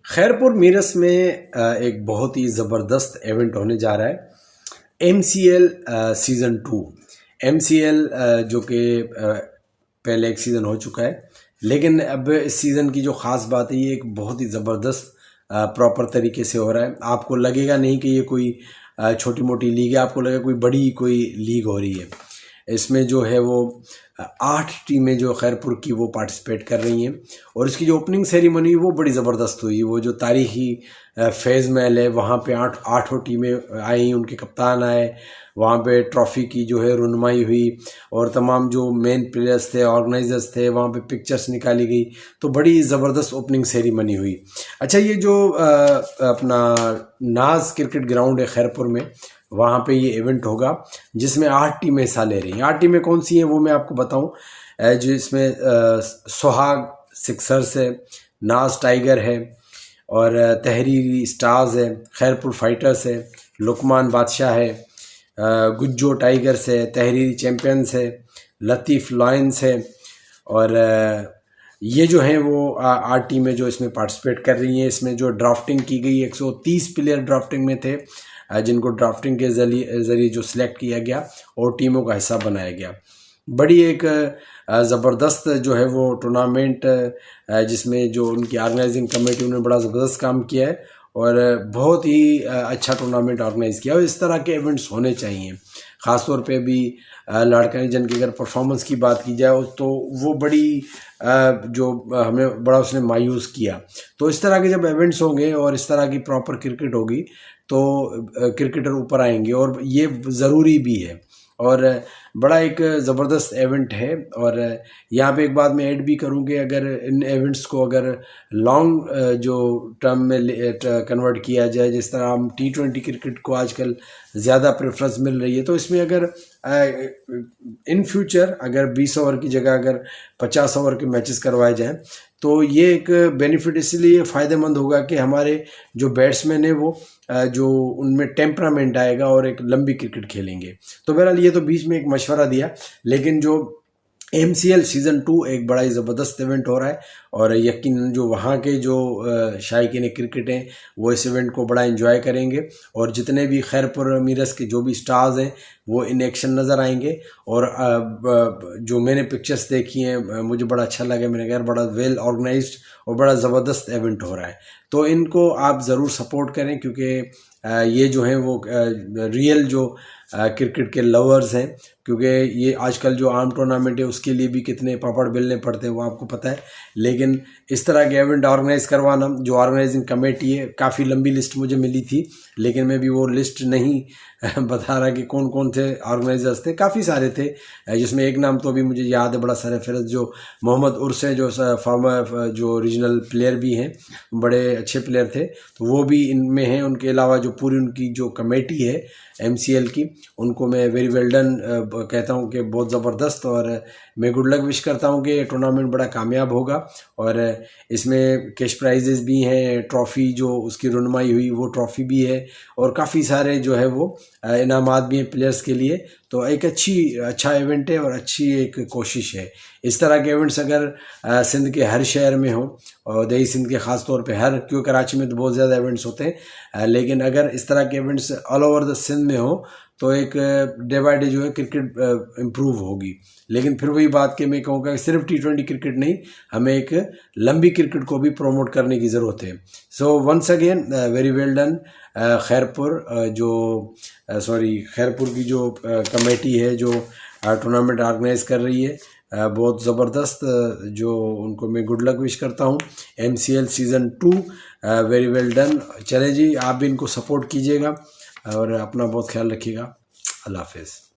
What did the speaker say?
खैरपुर मीरस में एक बहुत ही ज़बरदस्त इवेंट होने जा रहा है। MCL season 2। MCL जो कि पहले एक सीज़न हो चुका है, लेकिन अब इस सीज़न की जो ख़ास बात है, ये एक बहुत ही ज़बरदस्त प्रॉपर तरीके से हो रहा है। आपको लगेगा नहीं कि ये कोई छोटी मोटी लीग है, आपको लगेगा कोई बड़ी कोई लीग हो रही है। इसमें जो है वो 8 टीमें जो खैरपुर की वो पार्टिसिपेट कर रही हैं, और इसकी जो ओपनिंग सेरेमनी वो बड़ी ज़बरदस्त हुई। वो जो तारीखी फेज़ महल है, वहाँ पे आठों टीमें आई, उनके कप्तान आए, वहाँ पे ट्रॉफ़ी की जो है रुनमाई हुई, और तमाम जो मेन प्लेयर्स थे, ऑर्गेनाइजर्स थे, वहाँ पे पिक्चर्स निकाली गई। तो बड़ी ज़बरदस्त ओपनिंग सेरेमनी हुई। अच्छा, ये जो अपना नाज क्रिकेट ग्राउंड है खैरपुर में, वहाँ पे ये इवेंट होगा जिसमें 8 टीमें हिस्सा ले रही हैं। 8 टीमें कौन सी हैं वो मैं आपको बताऊं। जिसमें सुहाग सिक्सर्स है, नाज टाइगर है, और तहरीरी स्टार्स है, खैरपुर फाइटर्स है, लुकमान बादशाह है, गुज्जो टाइगर्स है, तहरीरी चैम्पियंस है, लतीफ़ लायंस है, और ये जो हैं वो 8 टीमें जो इसमें पार्टिसिपेट कर रही हैं। इसमें जो ड्राफ्टिंग की गई, 130 प्लेयर ड्राफ्टिंग में थे, जिनको ड्राफ्टिंग के ज़रिए जो सिलेक्ट किया गया और टीमों का हिस्सा बनाया गया। बड़ी एक ज़बरदस्त जो है वो टूर्नामेंट, जिसमें जो उनकी ऑर्गेनाइजिंग कमेटी, उन्होंने बड़ा ज़बरदस्त काम किया है और बहुत ही अच्छा टूर्नामेंट ऑर्गेनाइज़ किया। और इस तरह के इवेंट्स होने चाहिए। ख़ास तौर पे भी लाड़कानी जन की अगर परफॉर्मेंस की बात की जाए तो वो बड़ी जो हमें बड़ा उसने मायूस किया। तो इस तरह के जब इवेंट्स होंगे और इस तरह की प्रॉपर क्रिकेट होगी तो क्रिकेटर ऊपर आएंगे, और ये ज़रूरी भी है। और बड़ा एक ज़बरदस्त इवेंट है। और यहाँ पे एक बात मैं ऐड भी करूँ कि अगर इन इवेंट्स को अगर लॉन्ग जो टर्म में कन्वर्ट किया जाए, जिस तरह हम T20 क्रिकेट को आजकल ज़्यादा प्रेफरेंस मिल रही है, तो इसमें अगर इन फ्यूचर अगर 20 ओवर की जगह अगर 50 ओवर के मैचेस करवाए जाएं, तो ये एक बेनिफिट इसलिए फ़ायदेमंद होगा कि हमारे जो बैट्समैन है वो जो उनमें टेम्परामेंट आएगा और एक लंबी क्रिकेट खेलेंगे। तो बहरहाल ये तो बीच में एक मशवरा दिया, लेकिन जो MCL सीज़न 2 एक बड़ा ही ज़बरदस्त इवेंट हो रहा है, और यकीनन जो वहाँ के जो शायकीन क्रिकेट हैं वो इस इवेंट को बड़ा एंजॉय करेंगे, और जितने भी खैरपुर मीरस के जो भी स्टार्स हैं वो इन एक्शन नज़र आएंगे। और जो मैंने पिक्चर्स देखी हैं मुझे बड़ा अच्छा लगा। मैंने कहा बड़ा वेल ऑर्गेनाइज्ड और बड़ा ज़बरदस्त इवेंट हो रहा है। तो इनको आप ज़रूर सपोर्ट करें, क्योंकि ये जो हैं वो रियल जो क्रिकेट के लवर्स हैं, क्योंकि ये आजकल जो आम टूर्नामेंट है उसके लिए भी कितने पापड़ बेलने पड़ते हैं वो आपको पता है। लेकिन इस तरह के इवेंट ऑर्गेनाइज़ करवाना, जो ऑर्गेनाइजिंग कमेटी है, काफ़ी लंबी लिस्ट मुझे मिली थी, लेकिन मैं भी वो लिस्ट नहीं बता रहा कि कौन कौन थे ऑर्गेनाइजर्स थे। काफ़ी सारे थे, जिसमें एक नाम तो अभी मुझे याद है बड़ा सरफराज, जो मोहम्मद उर्स है, जो फॉर्मर जो रीजनल प्लेयर भी हैं, बड़े अच्छे प्लेयर थे, तो वो भी इनमें हैं। उनके अलावा जो पूरी उनकी जो कमेटी है MCL की, उनको मैं वेरी वेल डन कहता हूँ कि बहुत ज़बरदस्त, और मैं गुड लक विश करता हूँ कि टूर्नामेंट बड़ा कामयाब होगा। और इसमें कैश प्राइजेस भी हैं, ट्रॉफ़ी जो उसकी रुनमाई हुई वो ट्रॉफ़ी भी है, और काफ़ी सारे जो है वो इनामात भी हैं प्लेयर्स के लिए। तो एक अच्छा इवेंट है और अच्छी एक कोशिश है। इस तरह के इवेंट्स अगर सिंध के हर शहर में हो, और दही सिंध के ख़ास तौर पे क्योंकि कराची में तो बहुत ज़्यादा इवेंट्स होते हैं, लेकिन अगर इस तरह के events all over the Sindh में हो तो एक डे बाय डे जो है क्रिकेट इम्प्रूव होगी। लेकिन फिर वही बात कि मैं कहूँगा कि सिर्फ T20 क्रिकेट नहीं, हमें एक लंबी क्रिकेट को भी प्रमोट करने की ज़रूरत है। So once again very well done Khairpur Khairpur की जो कमेटी है जो टूर्नामेंट ऑर्गेनाइज़ कर रही है, बहुत ज़बरदस्त, जो उनको मैं गुड लक विश करता हूँ। MCL season 2 very well done. चले जी, आप भी इनको सपोर्ट कीजिएगा और अपना बहुत ख्याल रखिएगा। अल्लाह हाफ़िज़।